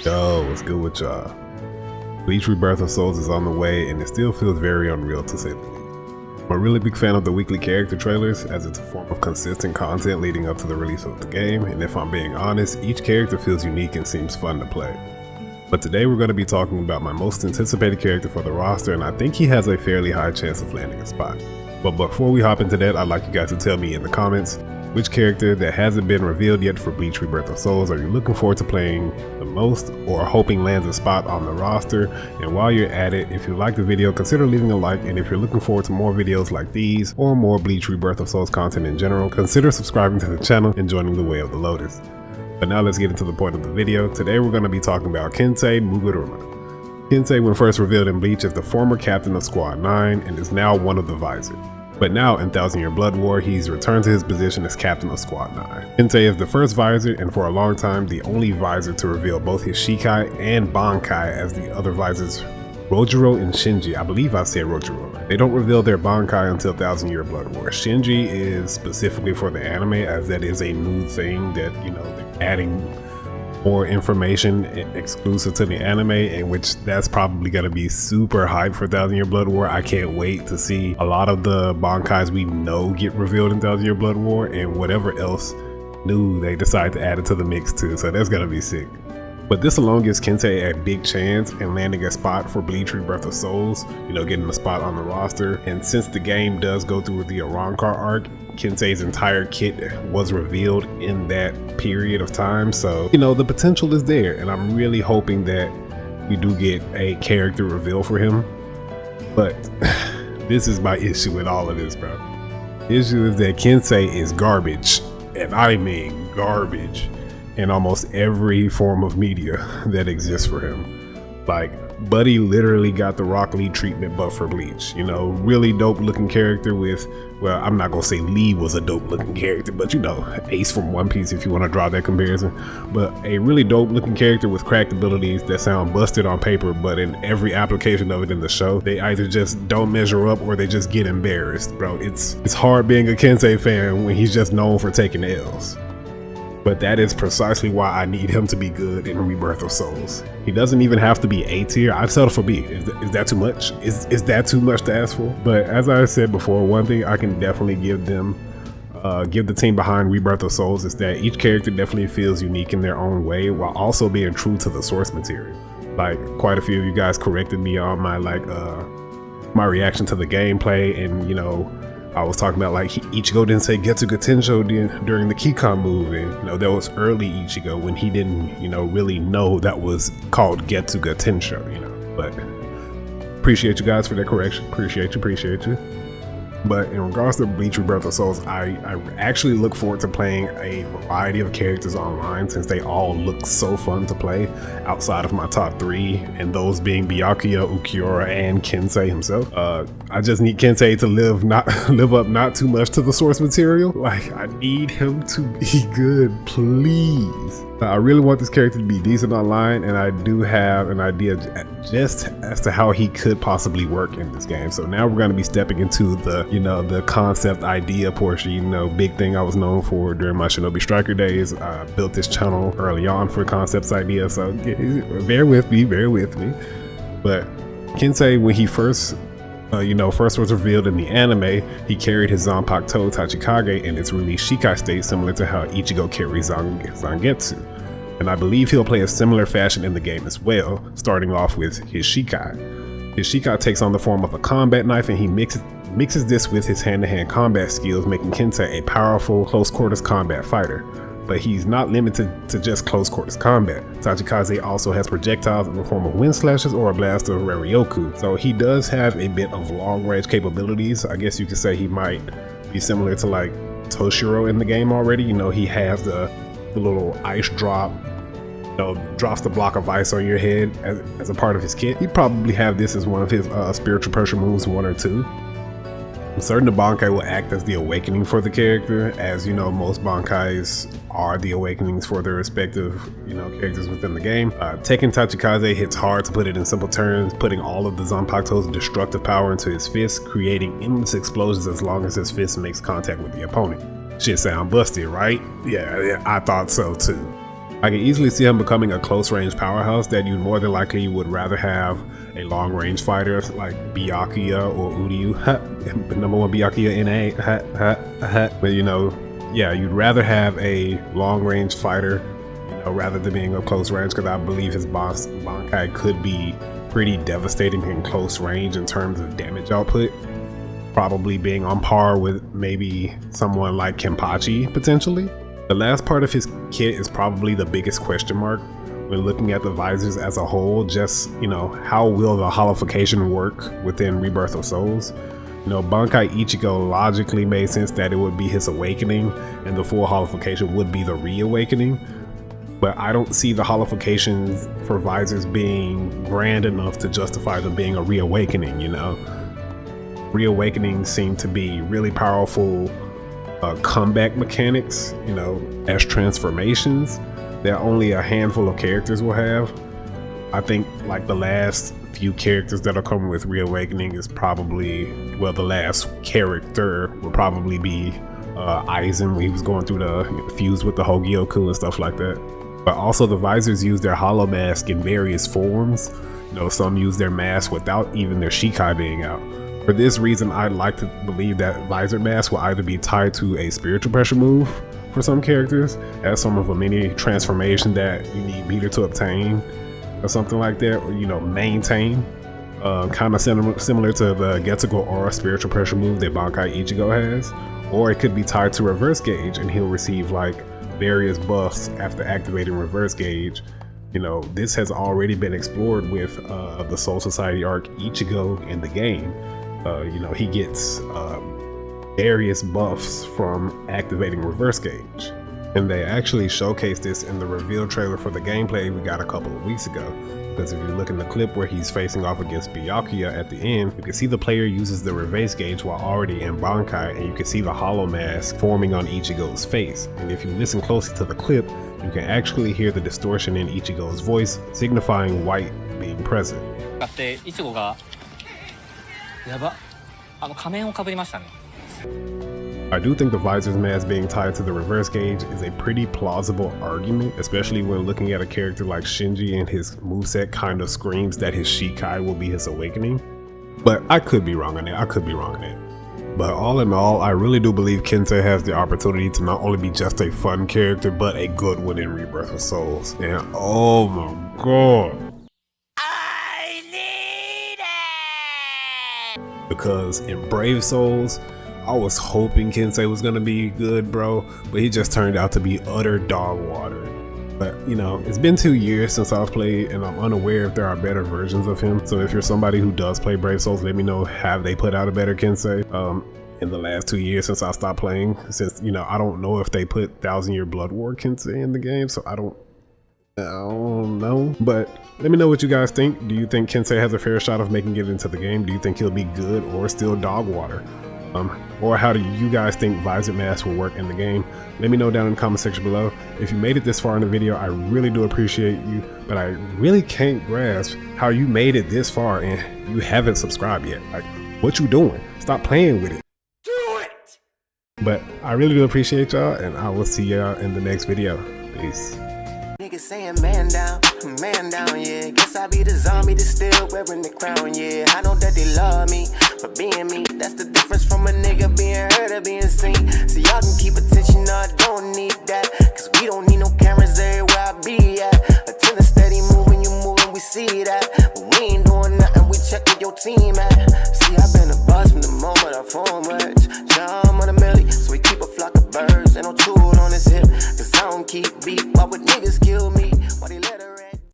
Yo, what's good with y'all? Bleach Rebirth of Souls is on the way and it still feels very unreal to say the least. I'm a really big fan of the weekly character trailers as it's a form of consistent content leading up to the release of the game, and if I'm being honest, each character feels unique and seems fun to play. But today we're going to be talking about my most anticipated character for the roster, and I think he has a fairly high chance of landing a spot. But before we hop into that, I'd like you guys to tell me in the comments which character that hasn't been revealed yet for Bleach Rebirth of Souls are you looking forward to playing the most or hoping lands a spot on the roster. And while you're at it, if you like the video, consider leaving a like, and if you're looking forward to more videos like these or more Bleach Rebirth of Souls content in general, consider subscribing to the channel and joining the way of the Lotus. But now let's get into the point of the video. Today we're going to be talking about Kensei Muguruma. Kensei, when first revealed in Bleach, is the former captain of Squad 9 and is now one of the Visor. But now in Thousand Year Blood War, he's returned to his position as captain of Squad 9. Kensei is the first Visor, and for a long time the only Visor to reveal both his Shikai and Bankai, as the other Visors Rojiro and Shinji. I believe I said Rojiro. They don't reveal their Bankai until Thousand Year Blood War. Shinji is specifically for the anime, as that is a new thing that, they're adding more information exclusive to the anime, in which that's probably going to be super hype for Thousand Year Blood War. I can't wait to see a lot of the Bankais we know get revealed in Thousand Year Blood War, and whatever else new they decide to add it to the mix too, so that's going to be sick. But this alone gives Kensei a big chance in landing a spot for Bleach Rebirth of Souls, getting a spot on the roster. And since the game does go through the Arrancar arc, Kensei's entire kit was revealed in that period of time, so the potential is there, and I'm really hoping that we do get a character reveal for him. But this is my issue with all of this, bro. The issue is that Kensei is garbage, and I mean garbage, in almost every form of media that exists for him. Like, Buddy literally got the Rock Lee treatment, but for Bleach. Really dope looking character with, well, I'm not gonna say Lee was a dope looking character, but Ace from One Piece, if you want to draw that comparison. But a really dope looking character with cracked abilities that sound busted on paper, but in every application of it in the show, they either just don't measure up or they just get embarrassed, bro. It's hard being a Kensei fan when he's just known for taking L's. But that is precisely why I need him to be good in Rebirth of Souls. He doesn't even have to be A tier. I've settled for B. Is that too much? Is that too much to ask for? But as I said before, one thing I can definitely give the team behind Rebirth of Souls is that each character definitely feels unique in their own way, while also being true to the source material. Like, quite a few of you guys corrected me on my my reaction to the gameplay, and I was talking about Ichigo didn't say Getsuga Tensho during the Kikon move, and that was early Ichigo when he didn't really know that was called Getsuga Tensho, but appreciate you guys for that correction. Appreciate you. But in regards to Bleach Rebirth of Souls, I actually look forward to playing a variety of characters online, since they all look so fun to play outside of my top 3, and those being Byakuya, Ukiura, and Kensei himself. I just need Kensei to live up not too much to the source material. I need him to be good, please. I really want this character to be decent online, and I do have an idea just as to how he could possibly work in this game. So now we're going to be stepping into the the concept idea portion. Big thing I was known for during my Shinobi Striker days. I built this channel early on for concepts ideas, so bear with me. But Kensei, when he first was revealed in the anime, he carried his Zanpakuto Tachikage in its released Shikai state, similar to how Ichigo carries Zangetsu. And I believe he'll play a similar fashion in the game as well, starting off with his Shikai. His Shikai takes on the form of a combat knife, and he mixes this with his hand-to-hand combat skills, making Kensei a powerful close-quarters combat fighter. But he's not limited to just close-quarters combat. Tachikaze also has projectiles in the form of wind slashes or a blast of Raryoku, so he does have a bit of long-range capabilities. I guess you could say he might be similar to Toshiro in the game already. He has the little ice drop, drops the block of ice on your head as a part of his kit. He'd probably have this as one of his spiritual pressure moves, 1 or 2. Certain the Bankai will act as the awakening for the character, as most Bankais are the awakenings for their respective characters within the game. Taking Tachikaze hits hard, to put it in simple terms, putting all of the Zanpakuto's destructive power into his fist, creating endless explosions as long as his fist makes contact with the opponent. Shit sound busted, right? Yeah, I thought so too. I can easily see him becoming a close-range powerhouse that you more than likely would rather have a long-range fighter like Byakuya or Uryu. Number one Byakuya NA. But you know, yeah, you'd rather have a long-range fighter, you know, rather than being up close range, because I believe his boss Bankai could be pretty devastating in close range in terms of damage output. Probably being on par with maybe someone like Kenpachi potentially. The last part of his kit is probably the biggest question mark when looking at the visors as a whole. Just, you know, how will the holification work within Rebirth of Souls? You know, Bankai Ichigo logically made sense that it would be his awakening and the full holification would be the reawakening. But I don't see the holifications for visors being grand enough to justify them being a reawakening, you know? Reawakenings seem to be really powerful comeback mechanics, you know, as transformations that only a handful of characters will have. I think like the last few characters that are coming with reawakening is probably, well, the last character would probably be Aizen when he was going through the fuse with the Hogyoku and stuff like that. But also the visors use their hollow mask in various forms. You know, some use their mask without even their Shikai being out. For this reason, I'd like to believe that visor mask will either be tied to a spiritual pressure move for some characters, as some of a mini transformation that you need meter to obtain, or something like that, or, you know, maintain. Kind of similar to the Getsugo Aura spiritual pressure move that Bankai Ichigo has. Or it could be tied to reverse gauge and he'll receive like various buffs after activating reverse gauge. You know, this has already been explored with the Soul Society arc Ichigo in the game. You know, he gets various buffs from activating reverse gauge. And they actually showcased this in the reveal trailer for the gameplay we got a couple of weeks ago. Because if you look in the clip where he's facing off against Byakuya at the end, you can see the player uses the reverse gauge while already in Bankai, and you can see the hollow mask forming on Ichigo's face. And if you listen closely to the clip, you can actually hear the distortion in Ichigo's voice, signifying white being present. I do think the visor's mask being tied to the reverse gauge is a pretty plausible argument, especially when looking at a character like Shinji and his moveset kind of screams that his Shikai will be his awakening. But I could be wrong on that. But all in all, I really do believe Kensei has the opportunity to not only be just a fun character, but a good one in Rebirth of Souls. And oh my god. Because in Brave Souls, I was hoping Kensei was gonna be good, bro, but he just turned out to be utter dog water. But you know, it's been 2 years since I've played and I'm unaware if there are better versions of him. So if you're somebody who does play Brave Souls, let me know, have they put out a better Kensei in the last 2 years since I stopped playing? Since, you know, I don't know if they put 1000 Year Blood War Kensei in the game, so I don't know. But let me know what you guys think. Do you think Kensei has a fair shot of making it into the game? Do you think he'll be good or still dog water? Or how do you guys think visor mask will work in the game? Let me know down in the comment section below. If you made it this far in the video, I really do appreciate you, but I really can't grasp how you made it this far and you haven't subscribed yet. Like, what you doing? Stop playing with it. Do it! But I really do appreciate y'all, and I will see y'all in the next video. Peace. Niggas saying man down, yeah. Guess I be the zombie that's still wearing the crown, yeah. I know that they love me for being me. That's the difference from a nigga being heard or being seen. So y'all can keep attention, no, I don't need that. Cause we don't need no cameras everywhere I be at. Attending steady moving, you moving, we see that. But we ain't doing nothing, we check where your team at. See, I've been a buzz from the moment I formed words. Jump on a milli, so we keep a flock of birds. Ain't no tool on his hip, cause I don't keep beat. Why would niggas keep